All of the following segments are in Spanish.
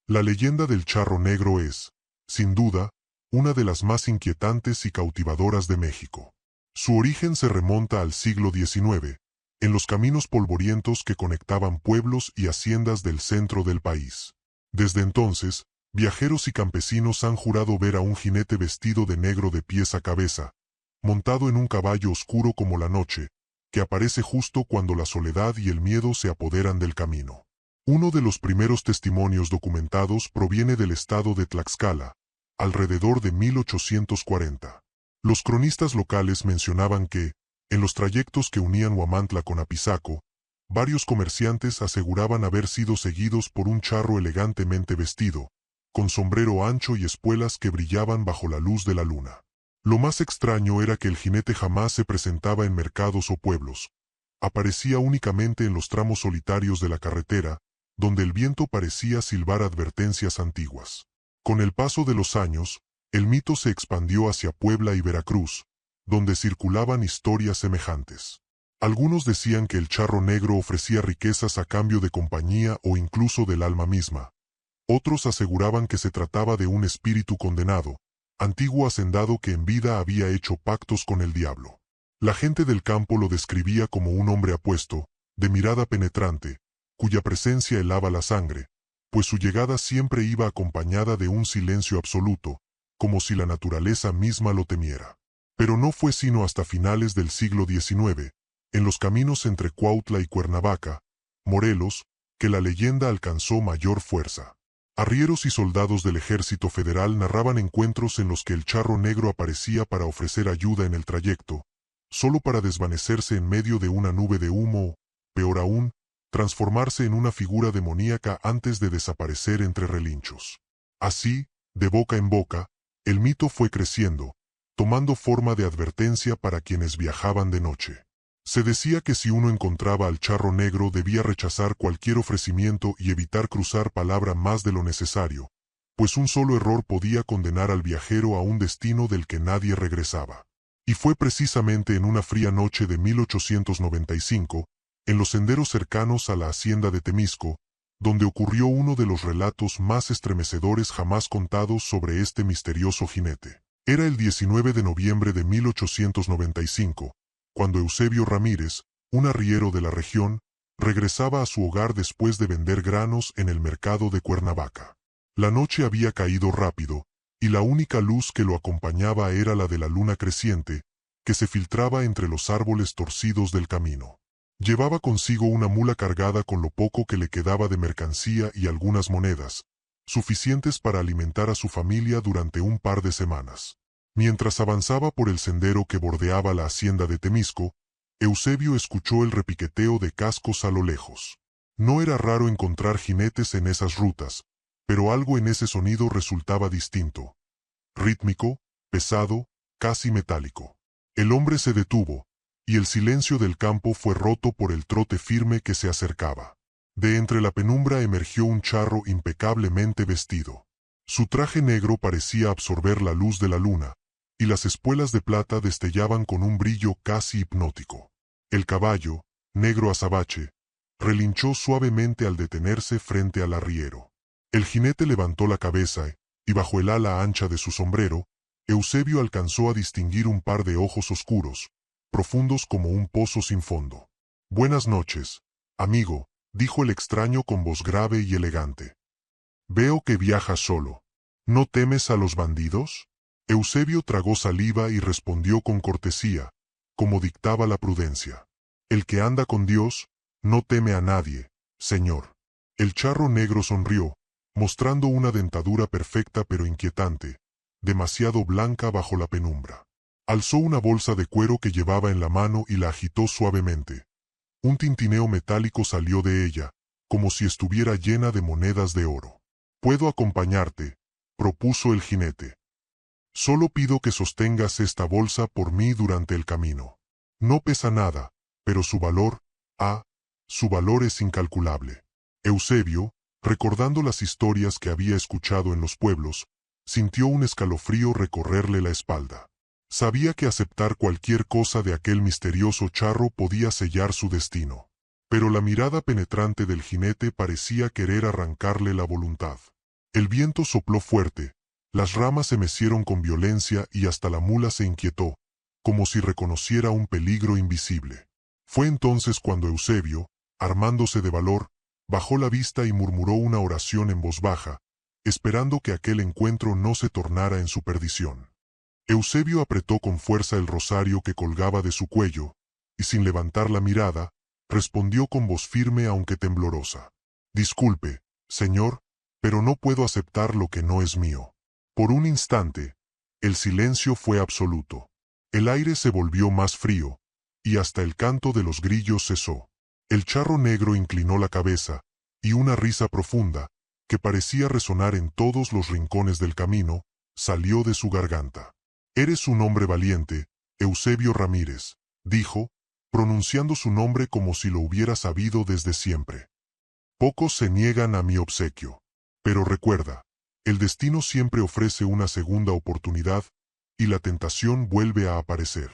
La leyenda del charro negro es, sin duda, una de las más inquietantes y cautivadoras de México. Su origen se remonta al siglo XIX, en los caminos polvorientos que conectaban pueblos y haciendas del centro del país. Desde entonces, viajeros y campesinos han jurado ver a un jinete vestido de negro de pies a cabeza, montado en un caballo oscuro como la noche, que aparece justo cuando la soledad y el miedo se apoderan del camino. Uno de los primeros testimonios documentados proviene del estado de Tlaxcala, alrededor de 1840. Los cronistas locales mencionaban que, en los trayectos que unían Huamantla con Apizaco, varios comerciantes aseguraban haber sido seguidos por un charro elegantemente vestido, con sombrero ancho y espuelas que brillaban bajo la luz de la luna. Lo más extraño era que el jinete jamás se presentaba en mercados o pueblos. Aparecía únicamente en los tramos solitarios de la carretera, donde el viento parecía silbar advertencias antiguas. Con el paso de los años, el mito se expandió hacia Puebla y Veracruz, donde circulaban historias semejantes. Algunos decían que el charro negro ofrecía riquezas a cambio de compañía o incluso del alma misma. Otros aseguraban que se trataba de un espíritu condenado, antiguo hacendado que en vida había hecho pactos con el diablo. La gente del campo lo describía como un hombre apuesto, de mirada penetrante, cuya presencia helaba la sangre, pues su llegada siempre iba acompañada de un silencio absoluto, como si la naturaleza misma lo temiera. Pero no fue sino hasta finales del siglo XIX, en los caminos entre Cuautla y Cuernavaca, Morelos, que la leyenda alcanzó mayor fuerza. Arrieros y soldados del ejército federal narraban encuentros en los que el charro negro aparecía para ofrecer ayuda en el trayecto, solo para desvanecerse en medio de una nube de humo o, peor aún, transformarse en una figura demoníaca antes de desaparecer entre relinchos. Así, de boca en boca, el mito fue creciendo, tomando forma de advertencia para quienes viajaban de noche. Se decía que si uno encontraba al charro negro debía rechazar cualquier ofrecimiento y evitar cruzar palabra más de lo necesario, pues un solo error podía condenar al viajero a un destino del que nadie regresaba. Y fue precisamente en una fría noche de 1895, en los senderos cercanos a la hacienda de Temisco, donde ocurrió uno de los relatos más estremecedores jamás contados sobre este misterioso jinete. Era el 19 de noviembre de 1895, cuando Eusebio Ramírez, un arriero de la región, regresaba a su hogar después de vender granos en el mercado de Cuernavaca. La noche había caído rápido, y la única luz que lo acompañaba era la de la luna creciente, que se filtraba entre los árboles torcidos del camino. Llevaba consigo una mula cargada con lo poco que le quedaba de mercancía y algunas monedas, suficientes para alimentar a su familia durante un par de semanas. Mientras avanzaba por el sendero que bordeaba la hacienda de Temisco, Eusebio escuchó el repiqueteo de cascos a lo lejos. No era raro encontrar jinetes en esas rutas, pero algo en ese sonido resultaba distinto. Rítmico, pesado, casi metálico. El hombre se detuvo, y el silencio del campo fue roto por el trote firme que se acercaba. De entre la penumbra emergió un charro impecablemente vestido. Su traje negro parecía absorber la luz de la luna, y las espuelas de plata destellaban con un brillo casi hipnótico. El caballo, negro azabache, relinchó suavemente al detenerse frente al arriero. El jinete levantó la cabeza y bajo el ala ancha de su sombrero, Eusebio alcanzó a distinguir un par de ojos oscuros, profundos como un pozo sin fondo. «Buenas noches, amigo», dijo el extraño con voz grave y elegante. «Veo que viajas solo. ¿No temes a los bandidos?» Eusebio tragó saliva y respondió con cortesía, como dictaba la prudencia. «El que anda con Dios, no teme a nadie, señor». El charro negro sonrió, mostrando una dentadura perfecta pero inquietante, demasiado blanca bajo la penumbra. Alzó una bolsa de cuero que llevaba en la mano y la agitó suavemente. Un tintineo metálico salió de ella, como si estuviera llena de monedas de oro. «Puedo acompañarte», propuso el jinete. «Solo pido que sostengas esta bolsa por mí durante el camino. No pesa nada, pero su valor es incalculable». Eusebio, recordando las historias que había escuchado en los pueblos, sintió un escalofrío recorrerle la espalda. Sabía que aceptar cualquier cosa de aquel misterioso charro podía sellar su destino. Pero la mirada penetrante del jinete parecía querer arrancarle la voluntad. El viento sopló fuerte, las ramas se mecieron con violencia y hasta la mula se inquietó, como si reconociera un peligro invisible. Fue entonces cuando Eusebio, armándose de valor, bajó la vista y murmuró una oración en voz baja, esperando que aquel encuentro no se tornara en su perdición. Eusebio apretó con fuerza el rosario que colgaba de su cuello, y sin levantar la mirada, respondió con voz firme aunque temblorosa: «Disculpe, señor, pero no puedo aceptar lo que no es mío». Por un instante, el silencio fue absoluto. El aire se volvió más frío, y hasta el canto de los grillos cesó. El charro negro inclinó la cabeza, y una risa profunda, que parecía resonar en todos los rincones del camino, salió de su garganta. «Eres un hombre valiente, Eusebio Ramírez», dijo, pronunciando su nombre como si lo hubiera sabido desde siempre. «Pocos se niegan a mi obsequio. Pero recuerda, el destino siempre ofrece una segunda oportunidad, y la tentación vuelve a aparecer».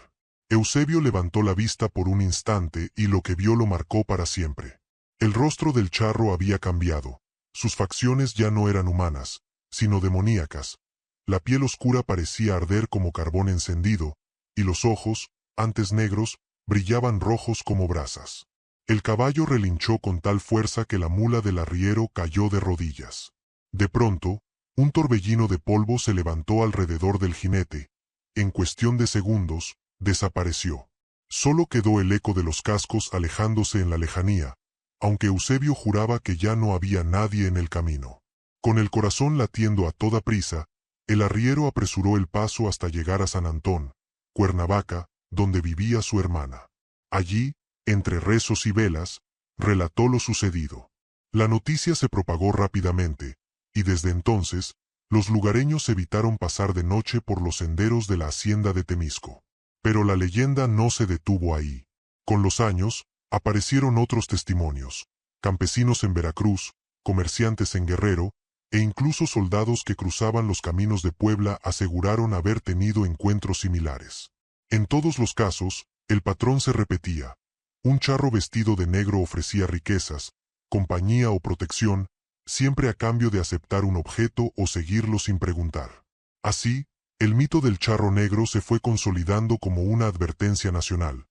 Eusebio levantó la vista por un instante y lo que vio lo marcó para siempre. El rostro del charro había cambiado. Sus facciones ya no eran humanas, sino demoníacas. La piel oscura parecía arder como carbón encendido, y los ojos, antes negros, brillaban rojos como brasas. El caballo relinchó con tal fuerza que la mula del arriero cayó de rodillas. De pronto, un torbellino de polvo se levantó alrededor del jinete. En cuestión de segundos, desapareció. Solo quedó el eco de los cascos alejándose en la lejanía, aunque Eusebio juraba que ya no había nadie en el camino. Con el corazón latiendo a toda prisa, el arriero apresuró el paso hasta llegar a San Antón, Cuernavaca, donde vivía su hermana. Allí, entre rezos y velas, relató lo sucedido. La noticia se propagó rápidamente, y desde entonces, los lugareños evitaron pasar de noche por los senderos de la hacienda de Temisco. Pero la leyenda no se detuvo ahí. Con los años, aparecieron otros testimonios: campesinos en Veracruz, comerciantes en Guerrero, e incluso soldados que cruzaban los caminos de Puebla aseguraron haber tenido encuentros similares. En todos los casos, el patrón se repetía. Un charro vestido de negro ofrecía riquezas, compañía o protección, siempre a cambio de aceptar un objeto o seguirlo sin preguntar. Así, el mito del charro negro se fue consolidando como una advertencia nacional.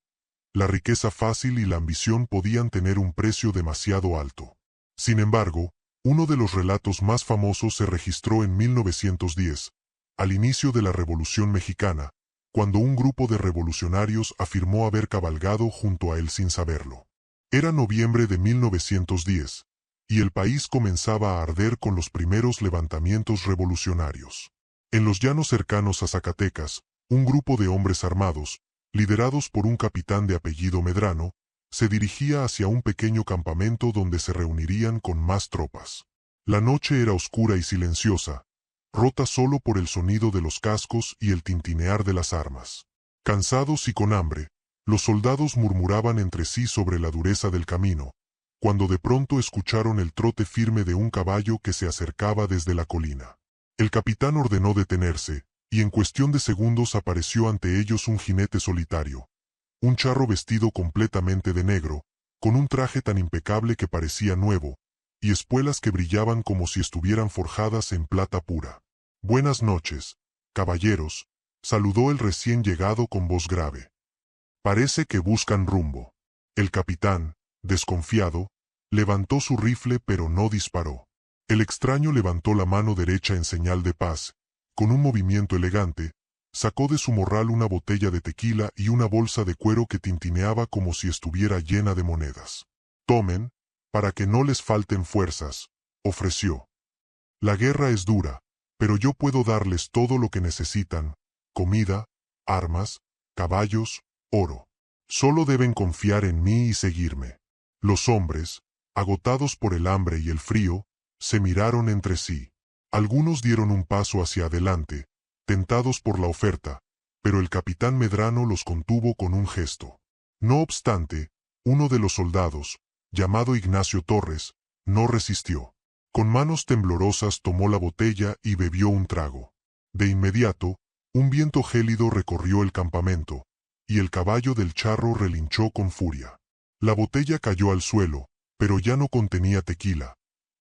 La riqueza fácil y la ambición podían tener un precio demasiado alto. Sin embargo, uno de los relatos más famosos se registró en 1910, al inicio de la Revolución Mexicana, cuando un grupo de revolucionarios afirmó haber cabalgado junto a él sin saberlo. Era noviembre de 1910, y el país comenzaba a arder con los primeros levantamientos revolucionarios. En los llanos cercanos a Zacatecas, un grupo de hombres armados, liderados por un capitán de apellido Medrano, se dirigía hacia un pequeño campamento donde se reunirían con más tropas. La noche era oscura y silenciosa, rota solo por el sonido de los cascos y el tintinear de las armas. Cansados y con hambre, los soldados murmuraban entre sí sobre la dureza del camino, cuando de pronto escucharon el trote firme de un caballo que se acercaba desde la colina. El capitán ordenó detenerse, y en cuestión de segundos apareció ante ellos un jinete solitario, un charro vestido completamente de negro, con un traje tan impecable que parecía nuevo, y espuelas que brillaban como si estuvieran forjadas en plata pura. «Buenas noches, caballeros», saludó el recién llegado con voz grave. «Parece que buscan rumbo». El capitán, desconfiado, levantó su rifle pero no disparó. El extraño levantó la mano derecha en señal de paz. Con un movimiento elegante, sacó de su morral una botella de tequila y una bolsa de cuero que tintineaba como si estuviera llena de monedas. «Tomen, para que no les falten fuerzas», ofreció. «La guerra es dura, pero yo puedo darles todo lo que necesitan: comida, armas, caballos, oro. Solo deben confiar en mí y seguirme». Los hombres, agotados por el hambre y el frío, se miraron entre sí. Algunos dieron un paso hacia adelante, tentados por la oferta, pero el capitán Medrano los contuvo con un gesto. No obstante, uno de los soldados, llamado Ignacio Torres, no resistió. Con manos temblorosas tomó la botella y bebió un trago. De inmediato, un viento gélido recorrió el campamento, y el caballo del charro relinchó con furia. La botella cayó al suelo, pero ya no contenía tequila.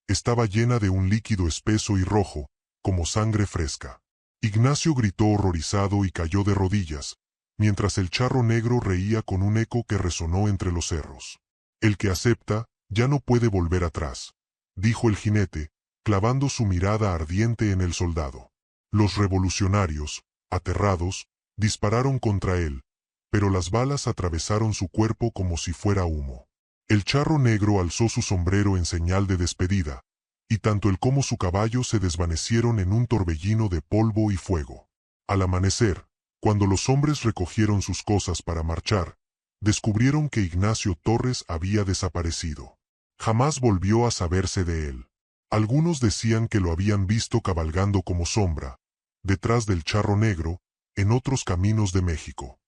estaba llena de un líquido espeso y rojo, como sangre fresca. Ignacio gritó horrorizado y cayó de rodillas, mientras el charro negro reía con un eco que resonó entre los cerros. El que acepta, ya no puede volver atrás, dijo el jinete, clavando su mirada ardiente en el soldado. Los revolucionarios, aterrados, dispararon contra él, pero las balas atravesaron su cuerpo como si fuera humo. El charro negro alzó su sombrero en señal de despedida, y tanto él como su caballo se desvanecieron en un torbellino de polvo y fuego. Al amanecer, cuando los hombres recogieron sus cosas para marchar, descubrieron que Ignacio Torres había desaparecido. Jamás volvió a saberse de él. Algunos decían que lo habían visto cabalgando como sombra, detrás del charro negro, en otros caminos de México.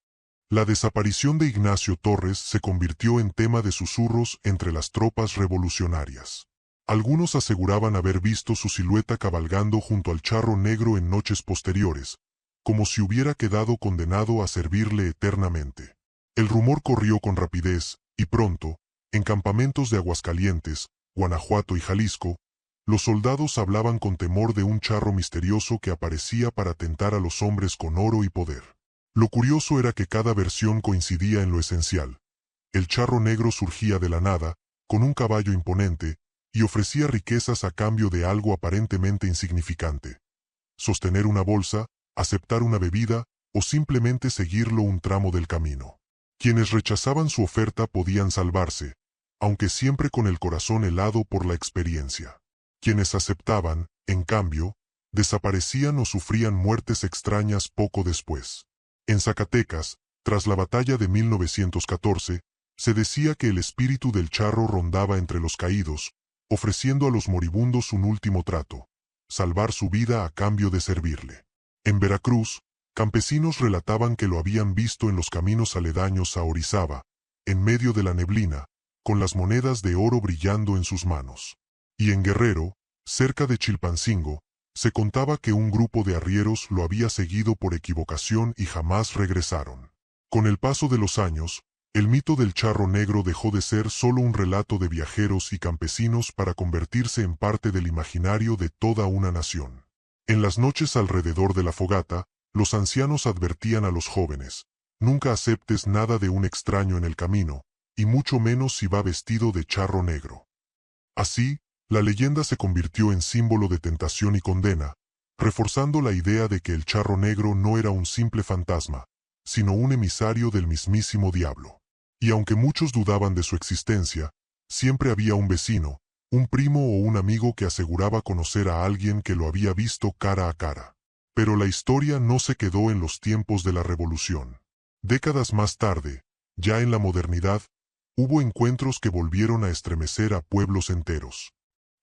La desaparición de Ignacio Torres se convirtió en tema de susurros entre las tropas revolucionarias. Algunos aseguraban haber visto su silueta cabalgando junto al charro negro en noches posteriores, como si hubiera quedado condenado a servirle eternamente. El rumor corrió con rapidez, y pronto, en campamentos de Aguascalientes, Guanajuato y Jalisco, los soldados hablaban con temor de un charro misterioso que aparecía para tentar a los hombres con oro y poder. Lo curioso era que cada versión coincidía en lo esencial. El charro negro surgía de la nada, con un caballo imponente, y ofrecía riquezas a cambio de algo aparentemente insignificante. Sostener una bolsa, aceptar una bebida, o simplemente seguirlo un tramo del camino. Quienes rechazaban su oferta podían salvarse, aunque siempre con el corazón helado por la experiencia. Quienes aceptaban, en cambio, desaparecían o sufrían muertes extrañas poco después. En Zacatecas, tras la batalla de 1914, se decía que el espíritu del charro rondaba entre los caídos, ofreciendo a los moribundos un último trato, salvar su vida a cambio de servirle. En Veracruz, campesinos relataban que lo habían visto en los caminos aledaños a Orizaba, en medio de la neblina, con las monedas de oro brillando en sus manos. Y en Guerrero, cerca de Chilpancingo, se contaba que un grupo de arrieros lo había seguido por equivocación y jamás regresaron. Con el paso de los años, el mito del charro negro dejó de ser solo un relato de viajeros y campesinos para convertirse en parte del imaginario de toda una nación. En las noches alrededor de la fogata, los ancianos advertían a los jóvenes: nunca aceptes nada de un extraño en el camino, y mucho menos si va vestido de charro negro. Así, la leyenda se convirtió en símbolo de tentación y condena, reforzando la idea de que el charro negro no era un simple fantasma, sino un emisario del mismísimo diablo. Y aunque muchos dudaban de su existencia, siempre había un vecino, un primo o un amigo que aseguraba conocer a alguien que lo había visto cara a cara. Pero la historia no se quedó en los tiempos de la Revolución. Décadas más tarde, ya en la modernidad, hubo encuentros que volvieron a estremecer a pueblos enteros.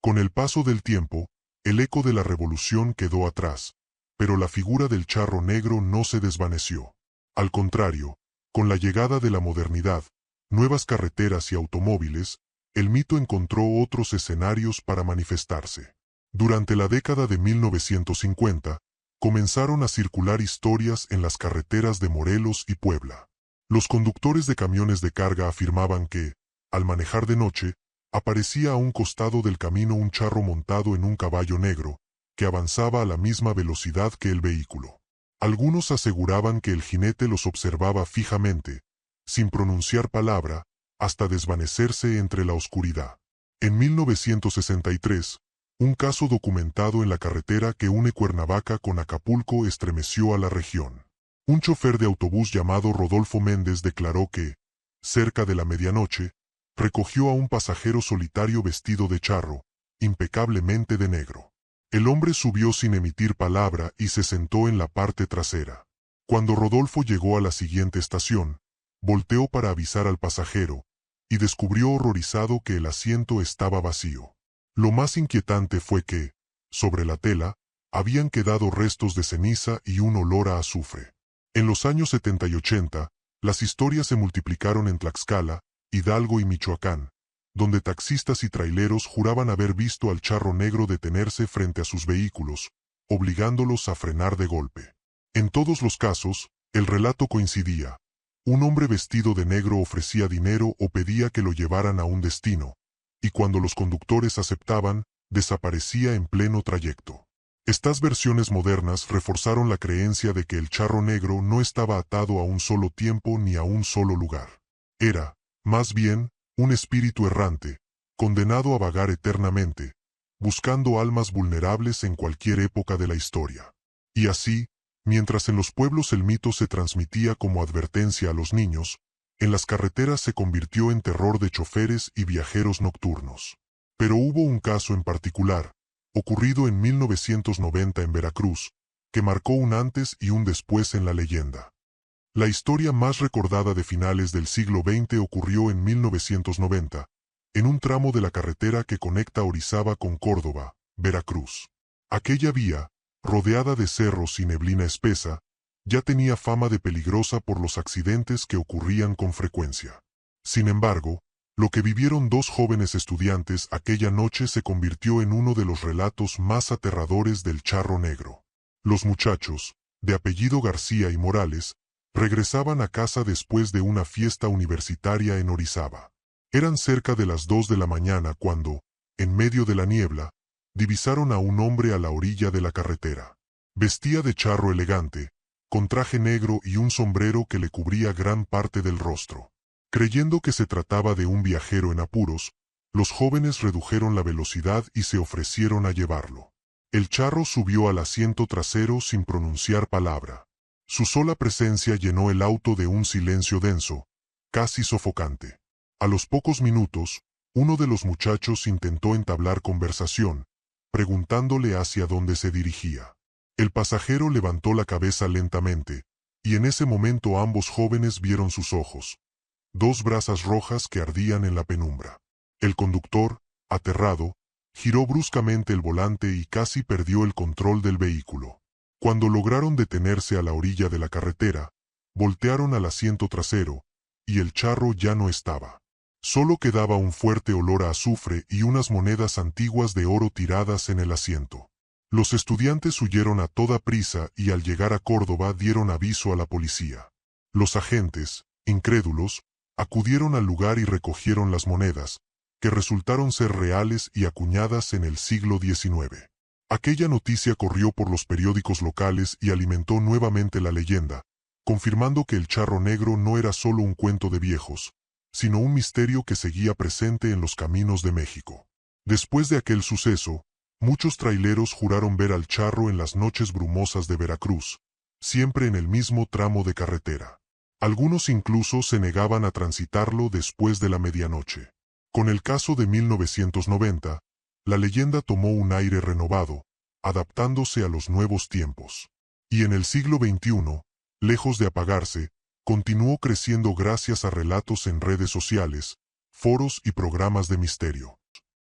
Con el paso del tiempo, el eco de la revolución quedó atrás, pero la figura del charro negro no se desvaneció. Al contrario, con la llegada de la modernidad, nuevas carreteras y automóviles, el mito encontró otros escenarios para manifestarse. Durante la década de 1950, comenzaron a circular historias en las carreteras de Morelos y Puebla. Los conductores de camiones de carga afirmaban que, al manejar de noche, aparecía a un costado del camino un charro montado en un caballo negro, que avanzaba a la misma velocidad que el vehículo. Algunos aseguraban que el jinete los observaba fijamente, sin pronunciar palabra, hasta desvanecerse entre la oscuridad. En 1963, un caso documentado en la carretera que une Cuernavaca con Acapulco estremeció a la región. Un chofer de autobús llamado Rodolfo Méndez declaró que, cerca de la medianoche, recogió a un pasajero solitario vestido de charro, impecablemente de negro. El hombre subió sin emitir palabra y se sentó en la parte trasera. Cuando Rodolfo llegó a la siguiente estación, volteó para avisar al pasajero, y descubrió horrorizado que el asiento estaba vacío. Lo más inquietante fue que, sobre la tela, habían quedado restos de ceniza y un olor a azufre. En los años 70 y 80, las historias se multiplicaron en Tlaxcala, Hidalgo y Michoacán, donde taxistas y traileros juraban haber visto al charro negro detenerse frente a sus vehículos, obligándolos a frenar de golpe. En todos los casos, el relato coincidía. Un hombre vestido de negro ofrecía dinero o pedía que lo llevaran a un destino, y cuando los conductores aceptaban, desaparecía en pleno trayecto. Estas versiones modernas reforzaron la creencia de que el charro negro no estaba atado a un solo tiempo ni a un solo lugar. Era, más bien, un espíritu errante, condenado a vagar eternamente, buscando almas vulnerables en cualquier época de la historia. Y así, mientras en los pueblos el mito se transmitía como advertencia a los niños, en las carreteras se convirtió en terror de choferes y viajeros nocturnos. Pero hubo un caso en particular, ocurrido en 1990 en Veracruz, que marcó un antes y un después en la leyenda. La historia más recordada de finales del siglo XX ocurrió en 1990, en un tramo de la carretera que conecta Orizaba con Córdoba, Veracruz. Aquella vía, rodeada de cerros y neblina espesa, ya tenía fama de peligrosa por los accidentes que ocurrían con frecuencia. Sin embargo, lo que vivieron dos jóvenes estudiantes aquella noche se convirtió en uno de los relatos más aterradores del charro negro. Los muchachos, de apellido García y Morales, regresaban a casa después de una fiesta universitaria en Orizaba. Eran cerca de las 2 de la mañana cuando, en medio de la niebla, divisaron a un hombre a la orilla de la carretera. Vestía de charro elegante, con traje negro y un sombrero que le cubría gran parte del rostro. Creyendo que se trataba de un viajero en apuros, los jóvenes redujeron la velocidad y se ofrecieron a llevarlo. El charro subió al asiento trasero sin pronunciar palabra. Su sola presencia llenó el auto de un silencio denso, casi sofocante. A los pocos minutos, uno de los muchachos intentó entablar conversación, preguntándole hacia dónde se dirigía. El pasajero levantó la cabeza lentamente, y en ese momento ambos jóvenes vieron sus ojos, dos brasas rojas que ardían en la penumbra. El conductor, aterrado, giró bruscamente el volante y casi perdió el control del vehículo. Cuando lograron detenerse a la orilla de la carretera, voltearon al asiento trasero, y el charro ya no estaba. Solo quedaba un fuerte olor a azufre y unas monedas antiguas de oro tiradas en el asiento. Los estudiantes huyeron a toda prisa y al llegar a Córdoba dieron aviso a la policía. Los agentes, incrédulos, acudieron al lugar y recogieron las monedas, que resultaron ser reales y acuñadas en el siglo XIX. Aquella noticia corrió por los periódicos locales y alimentó nuevamente la leyenda, confirmando que el charro negro no era solo un cuento de viejos, sino un misterio que seguía presente en los caminos de México. Después de aquel suceso, muchos traileros juraron ver al charro en las noches brumosas de Veracruz, siempre en el mismo tramo de carretera. Algunos incluso se negaban a transitarlo después de la medianoche. Con el caso de 1990, la leyenda tomó un aire renovado, adaptándose a los nuevos tiempos. Y en el siglo XXI, lejos de apagarse, continuó creciendo gracias a relatos en redes sociales, foros y programas de misterio.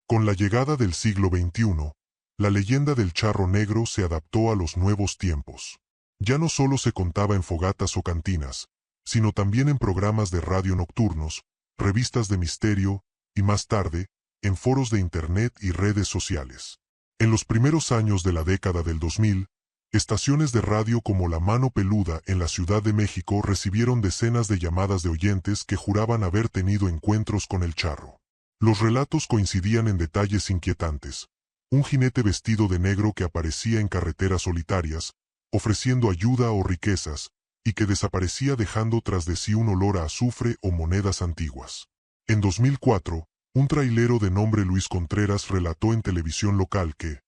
Con la llegada del siglo XXI, la leyenda del charro negro se adaptó a los nuevos tiempos. Ya no solo se contaba en fogatas o cantinas, sino también en programas de radio nocturnos, revistas de misterio, y más tarde, en foros de Internet y redes sociales. En los primeros años de la década del 2000, estaciones de radio como La Mano Peluda en la Ciudad de México recibieron decenas de llamadas de oyentes que juraban haber tenido encuentros con el charro. Los relatos coincidían en detalles inquietantes. Un jinete vestido de negro que aparecía en carreteras solitarias, ofreciendo ayuda o riquezas, y que desaparecía dejando tras de sí un olor a azufre o monedas antiguas. En 2004, un trailero de nombre Luis Contreras relató en televisión local que,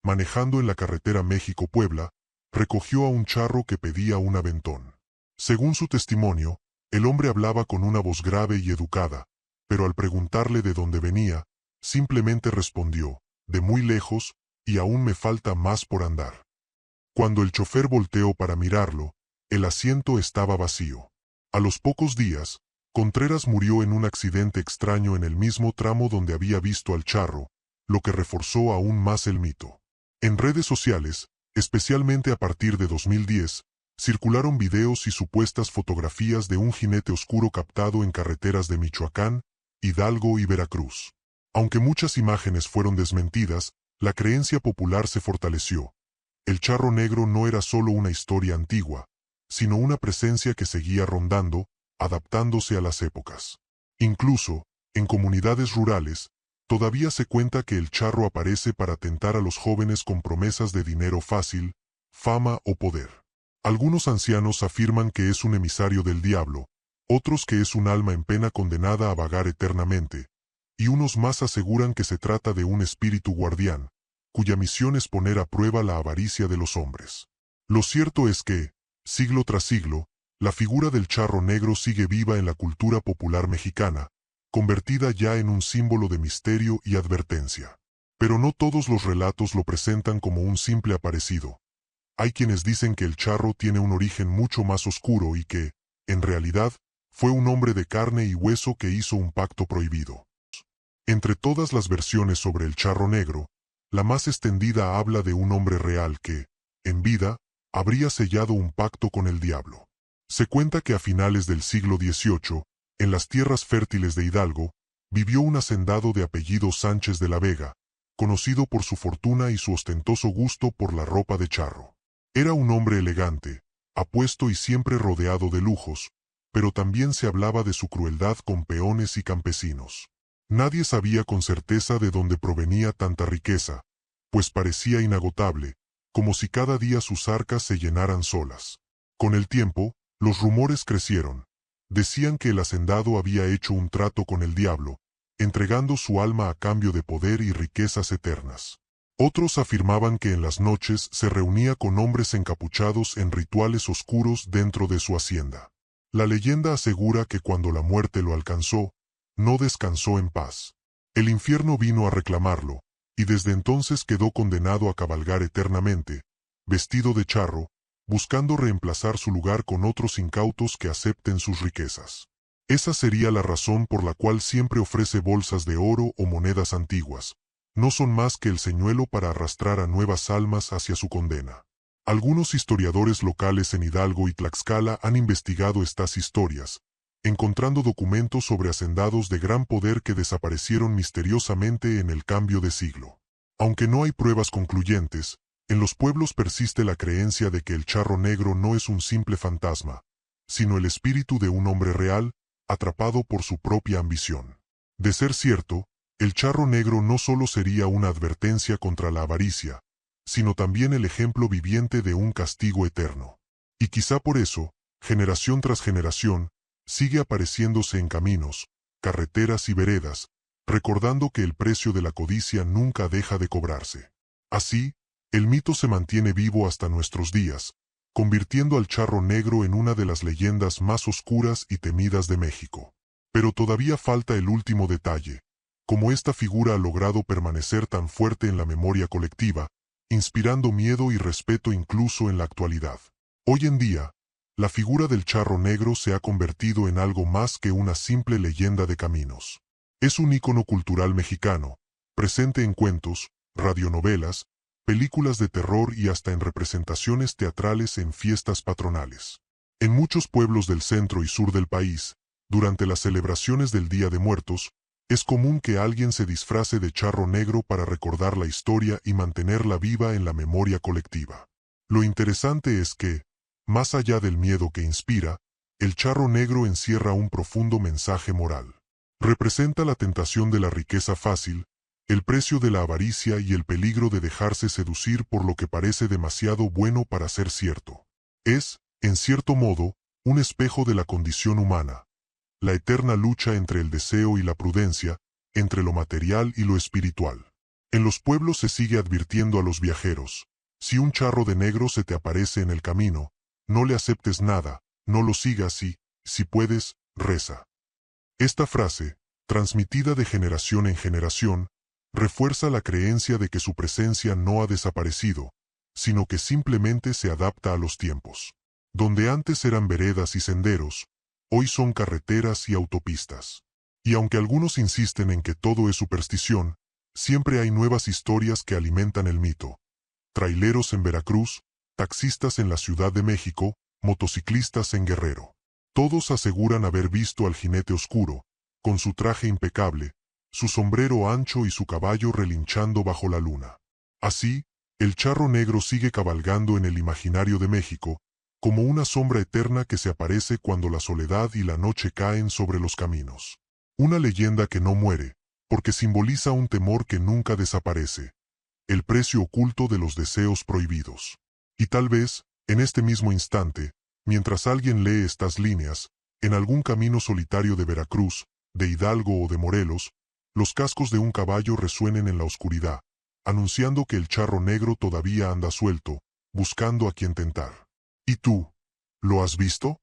manejando en la carretera México-Puebla, recogió a un charro que pedía un aventón. Según su testimonio, el hombre hablaba con una voz grave y educada, pero al preguntarle de dónde venía, simplemente respondió, de muy lejos, y aún me falta más por andar. Cuando el chofer volteó para mirarlo, el asiento estaba vacío. A los pocos días, Contreras murió en un accidente extraño en el mismo tramo donde había visto al charro, lo que reforzó aún más el mito. En redes sociales, especialmente a partir de 2010, circularon videos y supuestas fotografías de un jinete oscuro captado en carreteras de Michoacán, Hidalgo y Veracruz. Aunque muchas imágenes fueron desmentidas, la creencia popular se fortaleció. El charro negro no era solo una historia antigua, sino una presencia que seguía rondando, adaptándose a las épocas. Incluso, en comunidades rurales, Todavía se cuenta que el charro aparece para tentar a los jóvenes con promesas de dinero fácil, fama o poder. Algunos ancianos afirman que es un emisario del diablo, otros que es un alma en pena condenada a vagar eternamente, y unos más aseguran que se trata de un espíritu guardián, cuya misión es poner a prueba la avaricia de los hombres. Lo cierto es que, siglo tras siglo, la figura del charro negro sigue viva en la cultura popular mexicana, convertida ya en un símbolo de misterio y advertencia. Pero no todos los relatos lo presentan como un simple aparecido. Hay quienes dicen que el charro tiene un origen mucho más oscuro y que, en realidad, fue un hombre de carne y hueso que hizo un pacto prohibido. Entre todas las versiones sobre el charro negro, la más extendida habla de un hombre real que, en vida, habría sellado un pacto con el diablo. Se cuenta que a finales del siglo XVIII, en las tierras fértiles de Hidalgo, vivió un hacendado de apellido Sánchez de la Vega, conocido por su fortuna y su ostentoso gusto por la ropa de charro. Era un hombre elegante, apuesto y siempre rodeado de lujos, pero también se hablaba de su crueldad con peones y campesinos. Nadie sabía con certeza de dónde provenía tanta riqueza, pues parecía inagotable, como si cada día sus arcas se llenaran solas. Con el tiempo, los rumores crecieron. Decían que el hacendado había hecho un trato con el diablo, entregando su alma a cambio de poder y riquezas eternas. Otros afirmaban que en las noches se reunía con hombres encapuchados en rituales oscuros dentro de su hacienda. La leyenda asegura que cuando la muerte lo alcanzó, no descansó en paz. El infierno vino a reclamarlo, y desde entonces quedó condenado a cabalgar eternamente, vestido de charro, buscando reemplazar su lugar con otros incautos que acepten sus riquezas. Esa sería la razón por la cual siempre ofrece bolsas de oro o monedas antiguas. No son más que el señuelo para arrastrar a nuevas almas hacia su condena. Algunos historiadores locales en Hidalgo y Tlaxcala han investigado estas historias, encontrando documentos sobre hacendados de gran poder que desaparecieron misteriosamente en el cambio de siglo. Aunque no hay pruebas concluyentes, en los pueblos persiste la creencia de que el charro negro no es un simple fantasma, sino el espíritu de un hombre real, atrapado por su propia ambición. De ser cierto, el charro negro no solo sería una advertencia contra la avaricia, sino también el ejemplo viviente de un castigo eterno. Y quizá por eso, generación tras generación, sigue apareciéndose en caminos, carreteras y veredas, recordando que el precio de la codicia nunca deja de cobrarse. Así, el mito se mantiene vivo hasta nuestros días, convirtiendo al charro negro en una de las leyendas más oscuras y temidas de México. Pero todavía falta el último detalle, cómo esta figura ha logrado permanecer tan fuerte en la memoria colectiva, inspirando miedo y respeto incluso en la actualidad. Hoy en día, la figura del charro negro se ha convertido en algo más que una simple leyenda de caminos. Es un ícono cultural mexicano, presente en cuentos, radionovelas, películas de terror y hasta en representaciones teatrales en fiestas patronales. En muchos pueblos del centro y sur del país, durante las celebraciones del Día de Muertos, es común que alguien se disfrace de charro negro para recordar la historia y mantenerla viva en la memoria colectiva. Lo interesante es que, más allá del miedo que inspira, el charro negro encierra un profundo mensaje moral. Representa la tentación de la riqueza fácil, el precio de la avaricia y el peligro de dejarse seducir por lo que parece demasiado bueno para ser cierto. Es, en cierto modo, un espejo de la condición humana. La eterna lucha entre el deseo y la prudencia, entre lo material y lo espiritual. En los pueblos se sigue advirtiendo a los viajeros: si un charro de negro se te aparece en el camino, no le aceptes nada, no lo sigas y, si puedes, reza. Esta frase, transmitida de generación en generación, refuerza la creencia de que su presencia no ha desaparecido, sino que simplemente se adapta a los tiempos. Donde antes eran veredas y senderos, hoy son carreteras y autopistas. Y aunque algunos insisten en que todo es superstición, siempre hay nuevas historias que alimentan el mito. Traileros en Veracruz, taxistas en la Ciudad de México, motociclistas en Guerrero. Todos aseguran haber visto al jinete oscuro, con su traje impecable, su sombrero ancho y su caballo relinchando bajo la luna. Así, el charro negro sigue cabalgando en el imaginario de México, como una sombra eterna que se aparece cuando la soledad y la noche caen sobre los caminos. Una leyenda que no muere, porque simboliza un temor que nunca desaparece, el precio oculto de los deseos prohibidos. Y tal vez, en este mismo instante, mientras alguien lee estas líneas, en algún camino solitario de Veracruz, de Hidalgo o de Morelos, los cascos de un caballo resuenen en la oscuridad, anunciando que el charro negro todavía anda suelto, buscando a quien tentar. ¿Y tú? ¿Lo has visto?